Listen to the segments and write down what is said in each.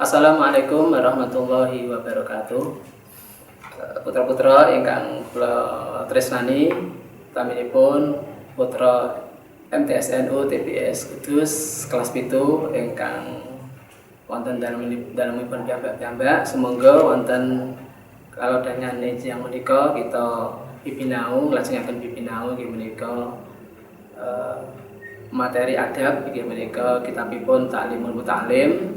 Assalamualaikum warahmatullahi wabarakatuh. Putra-putra ingkang kula tresnani, taminipun putra MTSNU TPS Kudus kelas 7 ingkang wonten dalemipun piyambak-piyambak. Semoga wonten kalau dengan yang menika kita pipinau lajengaken pipinau inggih menika materi adab inggih menika kitabipun Ta'limul Muta'allim.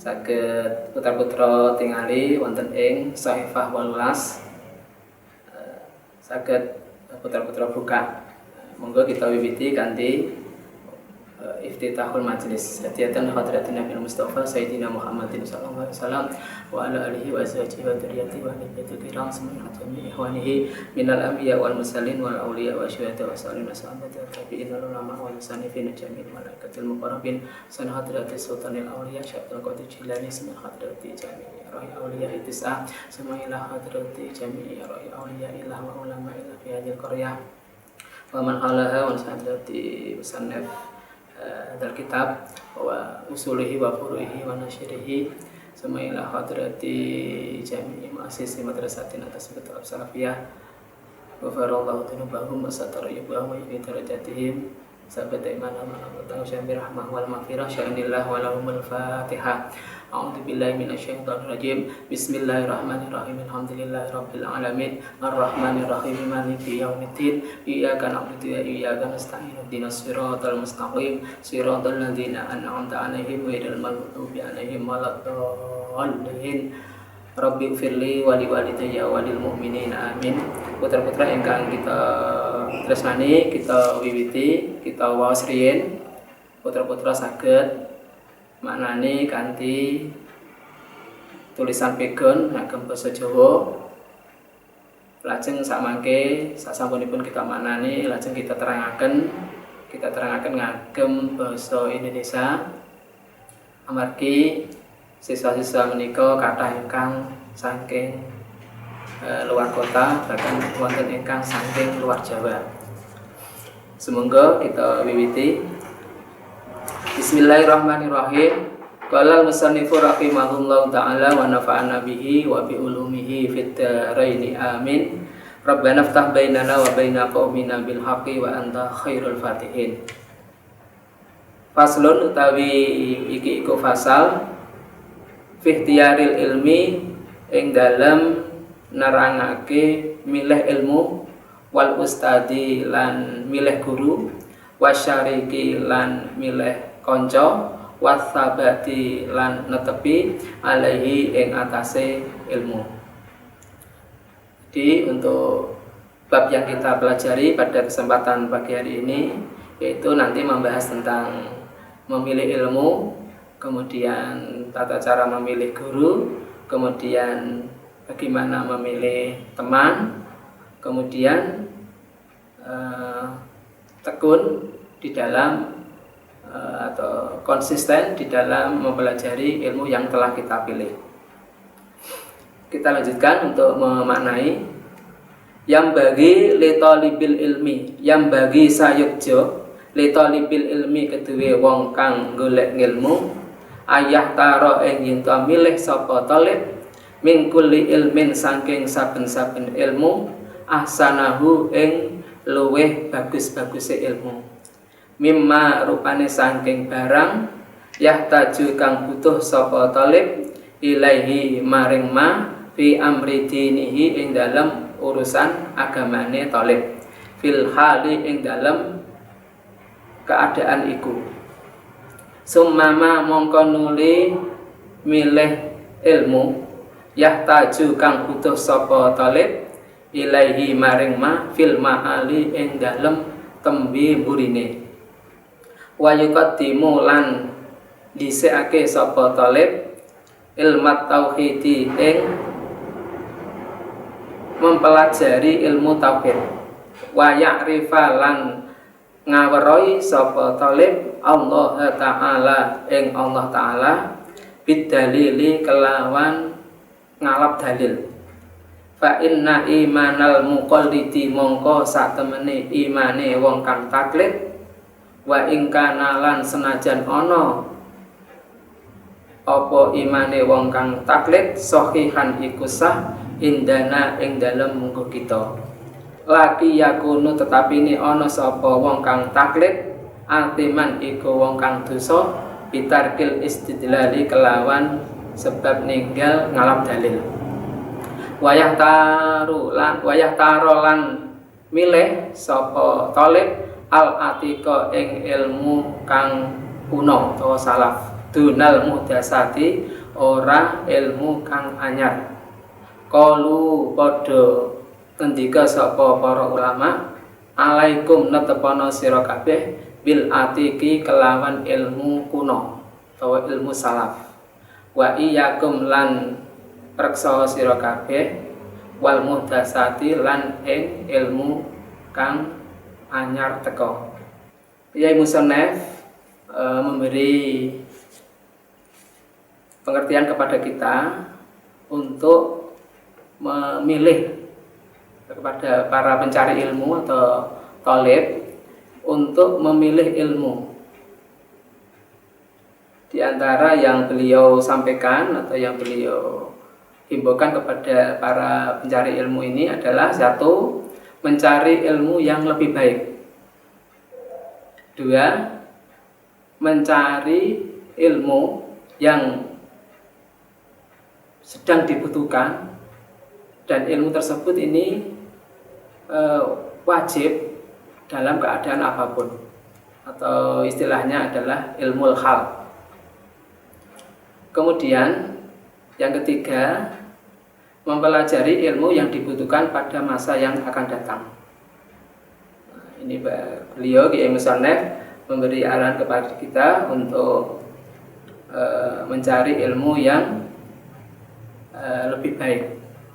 Saged putra-putra tingali wonten ing Sahifah 18. Saged putra-putra buka. Monggo kita wiwiti kanthi iftitahul majlis. Hadiyatan hadratin Nabi Mustafa Sayyidina Muhammadin sallallahu alaihi wasallam wa ala alihi wa sahbihi wa dzurriyyatihi wa nabiyyi kiram semuanya jami ihwanihi minal anbiya wal mursalin wal auliya wa syuhada wa salin wa sahabati wa tabi'in wal ulama wal sanifin jami'il malaikatil muqarrabin sana hadratis sultanil auliya syaikhul qadir jilani sana hadrati jami'i ra'i auliya itis'a sama ila hadrati jami'i ra'i auliya ilah wa ulama ila fi hadhihi qaryah wa man halaha wa sahabati musannaf dal kitab wa usulihi wa furu'ihi wa nasyirihi semailah hadrati jami'i ma'asisi madrasatin atas betul salafiyah wa farallahu tunubahum wa satarayubahum wa yudhi darajatihim sahabat iman amanah wa ta'usyambi rahmah wal maghfirah sya'anillah wa lahumul fatihah. A'udzu billahi minasyaitonir rajim. Bismillahirrahmanirrahim. Alhamdulillahirabbil alamin. Arrahmanir rahim. Maliki yaumiddin. Iyyaka na'budu wa iyyaka nasta'in. Ihdinas siratal mustaqim. Siratal ladzina an'amta 'alaihim ghairil maghdubi 'alaihim waladdallin. Rabbi firli wa liwalidayya wa lil mu'minin amin. Putra-putra ingkang kita tresnani, kita wiwiti, kita waos riyin. Putra-putra saged maknani kanthi tulisan pegon ngagem basa Jawa. Lajeng samangke sasampunipun kita maknani lajeng kita terangaken ngagem basa Indonesia. Amargi siswa-siswa menika kathah ingkang saking luar kota, bahkan wonten ingkang saking luar Jawa. Semoga kita wiwiti. Bismillahirrahmanirrahim. Qala al-musannifu rahimahullahu ta'ala wa nafa'ana bihi wa bi ulumihi fid dharaini amin. Rabbana iftah bainana wa baina qaumina bil haqqi wa anta khairul fatihin. Faslun utawi iki iku fasal fi ikhtiyaril ilmi ing dalem nerangake milih ilmu wal ustadi lan milih guru wasyariki lan milih konco wasabati lan netepi alaihi ing atase ilmu. Jadi untuk bab yang kita pelajari pada kesempatan pagi hari ini yaitu nanti membahas tentang memilih ilmu, kemudian tata cara memilih guru, kemudian bagaimana memilih teman, kemudian tekun di dalam atau konsisten di dalam mempelajari ilmu yang telah kita pilih. Kita lanjutkan untuk memaknai yang bagi litolibil ilmi, yang bagi sayukjo litolibil ilmi kedue wong kang golek ilmu ayah taro ing yen to milih sapa talib min kulli ilmin saking saben-saben ilmu ahsanahu ing luweh bagus-baguse ilmu mimma rupane saking barang yahtaju kang butuh sapa talib ilaihi maring ma fi amri dinihi ing dalem urusan agamane talib fil hali ing dalem keadaan iku summama mongko nuli milih ilmu yahtaju kang butuh sapa talib ilaihi maring ma fil ma'ali ing dalem tembe burine wa yuqaddimu lan dhisikake sapa talib ilmat tauhidi ing mempelajari ilmu tauhid wa ya'rifa lan ngawerohi sapa talib Allah Ta'ala ing Allah Ta'ala bidalili kelawan ngalap dalil fa inna imanal muqallidi mongko satemene imane wong kang taklid wa ing kana lan senajan ana apa imane wong kang taklid sahihan iku sah indana ing dalem mungguh kita. Laki yakunu tetapi ini ana sapa wong kang taklid atiman iku wong kang dosa bitarkil istidlali kelawan sebab ninggal ngalap dalil. Wayah taro lan milih sapa talib al atika ing ilmu kang kuno utawa salaf dunal muhdasati ora ilmu kang anyar. Qalu padha ngendika sapa para ulama alaikum netepana sira kabeh bil atiki kelawan ilmu kuno utawa ilmu salaf. Wa iyyakum lan preksa sira kabeh wal muhdasati lan ing ilmu kang anyar teko. Yai musannaf memberi pengertian kepada kita untuk memilih kepada para pencari ilmu atau talib untuk memilih ilmu. Di antara yang beliau sampaikan atau yang beliau himbaukan kepada para pencari ilmu ini adalah satu, mencari ilmu yang lebih baik. Dua, mencari ilmu yang sedang dibutuhkan dan ilmu tersebut ini wajib dalam keadaan apapun atau istilahnya adalah ilmu hal. Kemudian yang ketiga, mempelajari ilmu yang dibutuhkan pada masa yang akan datang. Ini beliau Kiai Musannaf memberi arahan kepada kita untuk mencari ilmu yang lebih baik.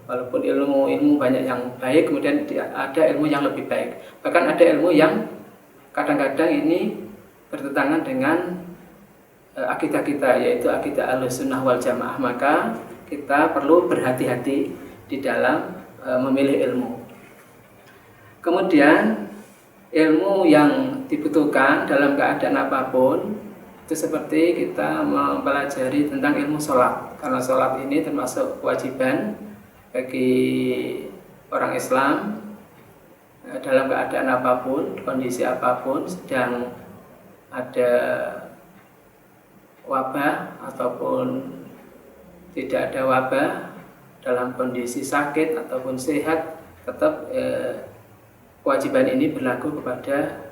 Walaupun ilmu banyak yang baik, kemudian ada ilmu yang lebih baik. Bahkan ada ilmu yang kadang-kadang ini bertentangan dengan akidah kita, yaitu akidah Ahlussunnah wal Jamaah. Maka kita perlu berhati-hati di dalam memilih ilmu. Kemudian ilmu yang dibutuhkan dalam keadaan apapun itu seperti kita mempelajari tentang ilmu sholat, karena sholat ini termasuk kewajiban bagi orang Islam dalam keadaan apapun, kondisi apapun, sedang ada wabah ataupun tidak ada wabah, dalam kondisi sakit ataupun sehat, tetap kewajiban ini berlaku kepada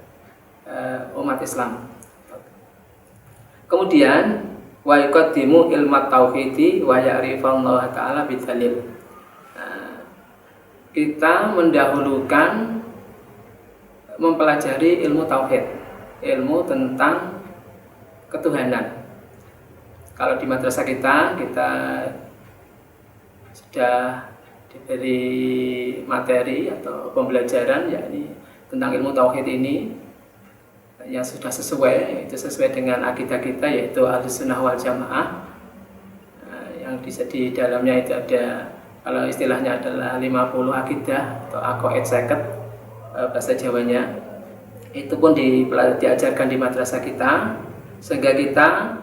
umat Islam. Kemudian wa yuqaddimu ilmat tauhidi wa ya'rifallaha ta'ala bidalil. Kita mendahulukan mempelajari ilmu tauhid, ilmu tentang ketuhanan. Kalau di madrasah kita sudah diberi materi atau pembelajaran yakni tentang ilmu tauhid ini yang sudah sesuai, yaitu sesuai dengan akidah kita, yaitu Ahlussunnah wal Jamaah. Yang di dalamnya itu ada, kalau istilahnya adalah 50 akidah atau aqaid 50 bahasa Jawanya. Itu pun diajarkan di madrasah kita sehingga kita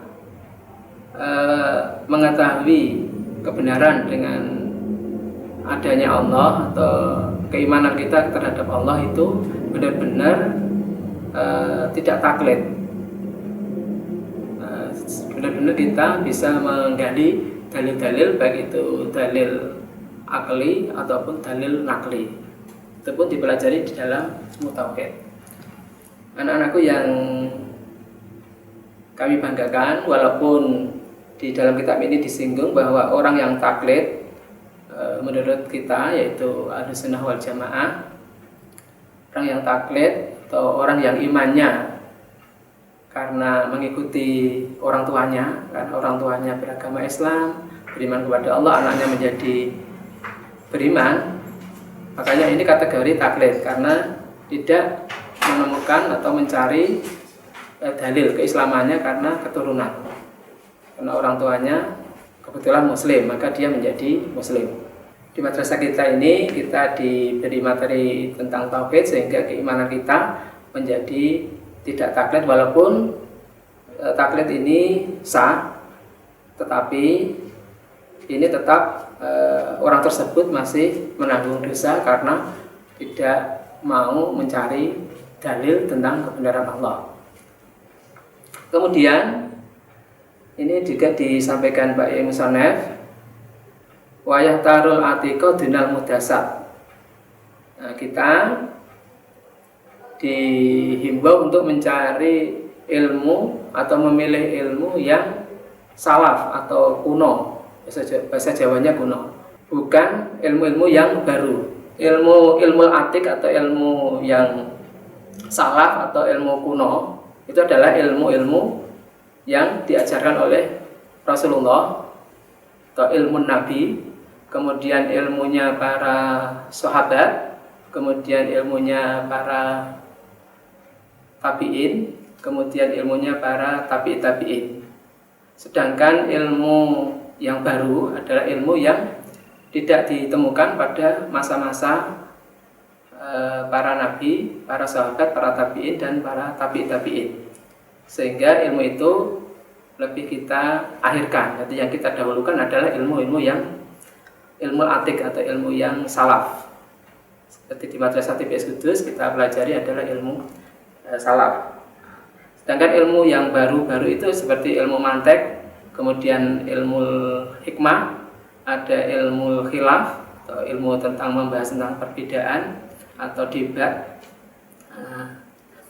mengetahui kebenaran dengan adanya Allah atau keimanan kita terhadap Allah itu benar-benar tidak taklid. Benar-benar kita bisa menggali dalil-dalil, baik itu dalil akli ataupun dalil nakli. Itu pun dipelajari di dalam ilmu tauhid. Anak-anakku yang kami banggakan, walaupun di dalam kitab ini disinggung bahwa orang yang taklid menurut kita yaitu Ahlussunnah wal Jamaah, orang yang taklid atau orang yang imannya karena mengikuti orang tuanya, karena orang tuanya beragama Islam, beriman kepada Allah, anaknya menjadi beriman, makanya ini kategori taklid karena tidak menemukan atau mencari dalil keislamannya karena keturunan. Karena orang tuanya kebetulan muslim, maka dia menjadi muslim. Di madrasah kita ini kita diberi materi tentang tauhid sehingga keimanan kita menjadi tidak taklid, walaupun taklid ini sah tetapi ini tetap orang tersebut masih menanggung dosa karena tidak mau mencari dalil tentang kebenaran Allah. Kemudian ini juga disampaikan Pak Musonef, wayah tarul atiko dunal mudasat. Nah, kita dihimbau untuk mencari ilmu atau memilih ilmu yang salaf atau kuno, bahasa Jawanya kuno, bukan ilmu-ilmu yang baru. Ilmu atik atau ilmu yang salaf atau ilmu kuno itu adalah ilmu-ilmu yang diajarkan oleh Rasulullah atau ilmu Nabi, kemudian ilmunya para sahabat, kemudian ilmunya para tabi'in, kemudian ilmunya para tabi'in. Sedangkan ilmu yang baru adalah ilmu yang tidak ditemukan pada masa-masa para nabi, para sahabat, para tabi'in, dan para tabi'in. Sehingga ilmu itu lebih kita akhirkan. Jadi yang kita dahulukan adalah ilmu-ilmu yang ilmu atik atau ilmu yang salaf. Seperti di Madrasah TPS Kudus kita pelajari adalah ilmu salaf. Sedangkan ilmu yang baru-baru itu seperti ilmu mantek, kemudian ilmu hikmah, ada ilmu khilaf atau ilmu tentang membahas tentang perbedaan atau debat.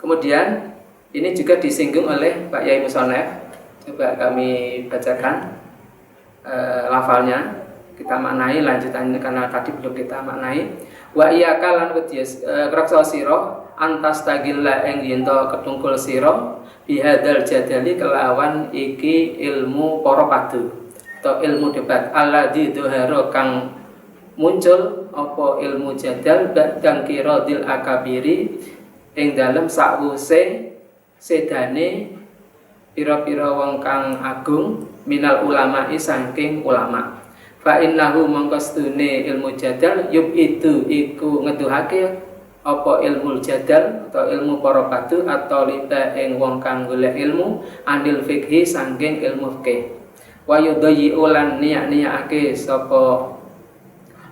Kemudian ini juga disinggung oleh Pak Yai Musonef. Coba kami bacakan lafalnya, kita maknai lanjutannya karena tadi belum kita maknai. Wa iyyaka lan wedhis raksa sira antas tagilla ing yento ketungkul sira bihadal jadali kelawan iki ilmu para padu atau ilmu debat alladzi dhuhara kang muncul apa ilmu jadal ba'dang kiradil akabiri ing dalem sakwuse sedane pira-pira wong kang agung minal ulama'i saking ulama. Fa innahu mangkastune ilmu jadal yub itu iku ngeduhake apa ilmu jadal atau ilmu para padu atau liba ing wong kang golek ilmu andil fikhi saking ilmu fikih. Wa yudayyi ulan niyak-niyake sapa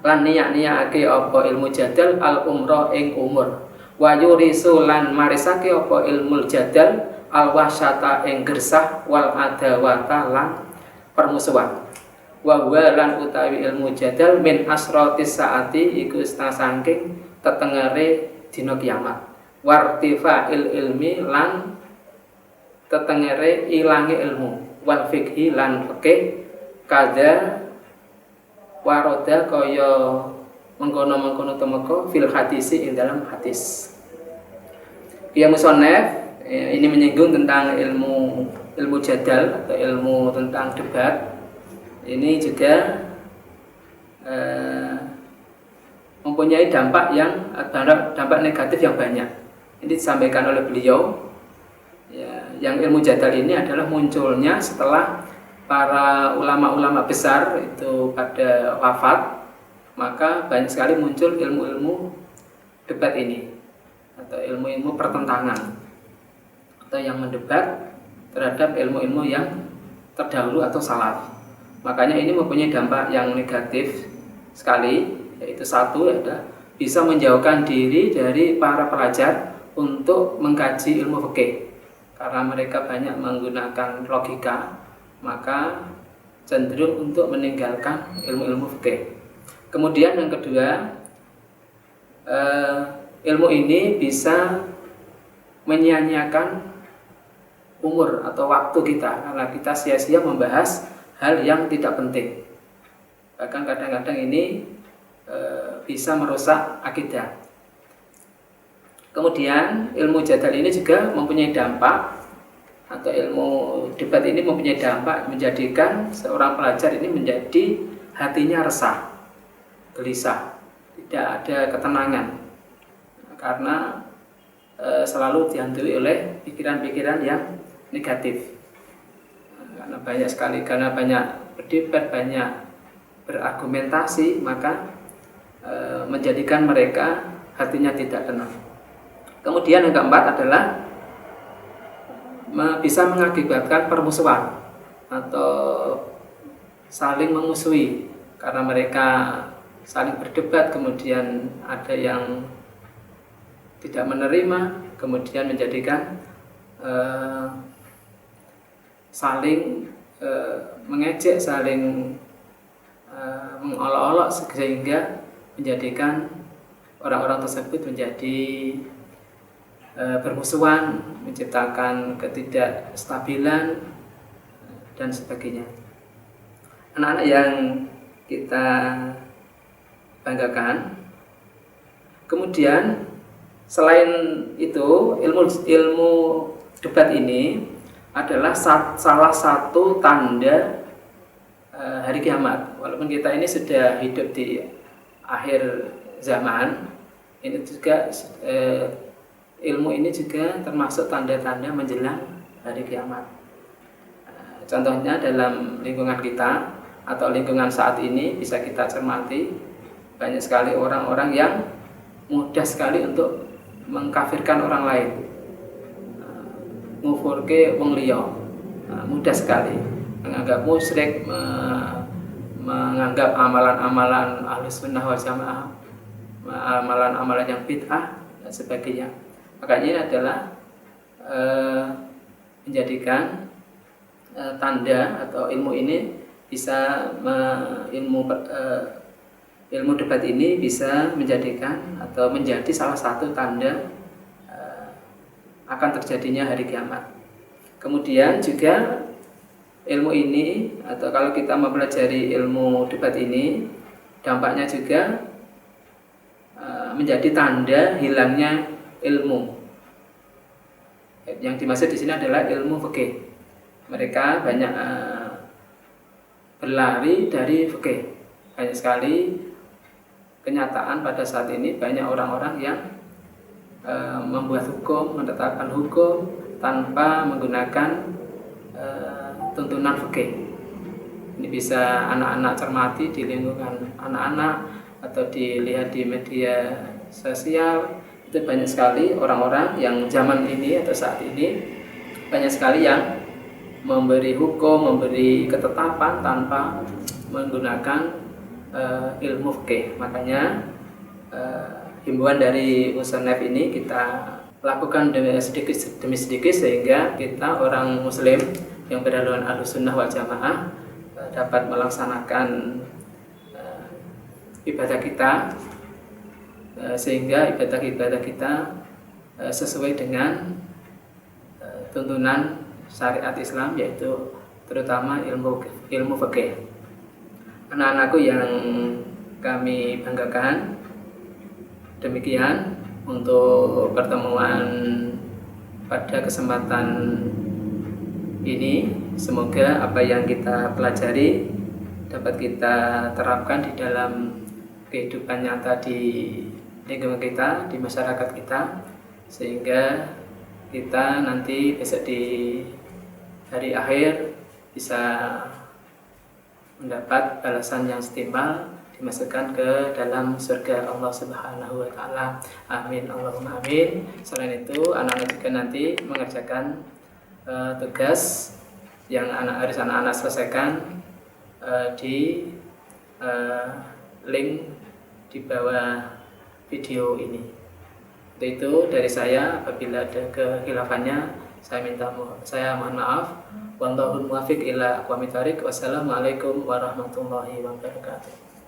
lan niyak-niyake apa ilmu jadal al umra ing umur. Wa yurisu lan marisake apa ilmu jadal al wasyata ing gersah wal adawata lan permusuhan. Wa huwa lan utawi ilmu jadal min asratis saati iku saking tetengere dina kiamat. Wartifa'il ilmi lan tetengere ilange ilmu. Wal fikhi lan fikih kada waroda kaya mengkono-mengkono temeka fil hadisi ing dalam hadis. Ya musannaf ini menyinggung tentang ilmu jadal atau ilmu tentang debat. Ini juga mempunyai dampak negatif yang banyak. Ini disampaikan oleh beliau. Ya, yang ilmu jadal ini adalah munculnya setelah para ulama-ulama besar itu pada wafat, maka banyak sekali muncul ilmu-ilmu debat ini atau ilmu-ilmu pertentangan atau yang mendebat terhadap ilmu-ilmu yang terdahulu atau salaf. Makanya ini mempunyai dampak yang negatif sekali, yaitu satu adalah bisa menjauhkan diri dari para pelajar untuk mengkaji ilmu fikih. Karena mereka banyak menggunakan logika, maka cenderung untuk meninggalkan ilmu-ilmu fikih. Kemudian yang kedua, ilmu ini bisa menyia-nyiakan umur atau waktu kita karena kita sia-sia membahas hal yang tidak penting. Bahkan kadang-kadang ini bisa merusak akidah. Kemudian ilmu jadal ini juga mempunyai dampak atau ilmu debat ini mempunyai dampak menjadikan seorang pelajar ini menjadi hatinya resah, gelisah, tidak ada ketenangan karena selalu dihantui oleh pikiran-pikiran yang negatif. Karena banyak berdebat, banyak berargumentasi, maka menjadikan mereka hatinya tidak tenang. Kemudian yang keempat adalah bisa mengakibatkan permusuhan atau saling memusuhi karena mereka saling berdebat, kemudian ada yang tidak menerima, kemudian menjadikan saling mengejek, saling mengolok-olok, sehingga menjadikan orang-orang tersebut menjadi bermusuhan, menciptakan ketidakstabilan dan sebagainya. Anak-anak yang kita banggakan. Kemudian selain itu, ilmu debat ini adalah salah satu tanda hari kiamat. Walaupun kita ini sudah hidup di akhir zaman, ini juga ilmu ini juga termasuk tanda-tanda menjelang hari kiamat. Contohnya dalam lingkungan kita atau lingkungan saat ini bisa kita cermati, banyak sekali orang-orang yang mudah sekali untuk mengkafirkan orang lain, ngufurke wong liya, mudah sekali menganggap musyrik, menganggap amalan-amalan Ahlus Sunnah wal Jamaah amalan-amalan yang bid'ah dan sebagainya. Makanya ini adalah menjadikan tanda atau ilmu ini bisa ilmu debat ini bisa menjadikan atau menjadi salah satu tanda akan terjadinya hari kiamat. Kemudian juga ilmu ini, atau kalau kita mempelajari ilmu debat ini, dampaknya juga menjadi tanda hilangnya ilmu. Yang dimaksud di sini adalah ilmu fikih. Mereka banyak berlari dari fikih. Banyak sekali kenyataan pada saat ini, banyak orang-orang yang membuat hukum, menetapkan hukum tanpa menggunakan tuntunan fikih. Ini bisa anak-anak cermati di lingkungan anak-anak atau dilihat di media sosial. Itu banyak sekali orang-orang yang zaman ini atau saat ini banyak sekali yang memberi hukum, memberi ketetapan tanpa menggunakan ilmu fikih. Makanya himbauan dari musannaf ini kita lakukan sedikit demi sedikit sehingga kita orang muslim yang berhaluan Ahlus Sunnah wal Jamaah dapat melaksanakan ibadah kita, sehingga ibadah kita sesuai dengan tuntunan syariat Islam, yaitu terutama ilmu fikih. Anak-anakku yang kami banggakan, demikian untuk pertemuan pada kesempatan ini. Semoga apa yang kita pelajari dapat kita terapkan di dalam kehidupan nyata di lingkungan kita, di masyarakat kita, sehingga kita nanti besok di hari akhir bisa mendapat balasan yang setimpal, dimasukkan ke dalam surga Allah Subhanahu wa taala. Amin, Allahumma amin. Selain itu, anak-anak juga nanti mengerjakan tugas yang harus anak-anak selesaikan di link di bawah video ini. Itu dari saya. Apabila ada kekhilafan, saya mohon maaf. Wallahul muwaffiq ila aqwamit thoriq. Wassalamualaikum warahmatullahi wabarakatuh.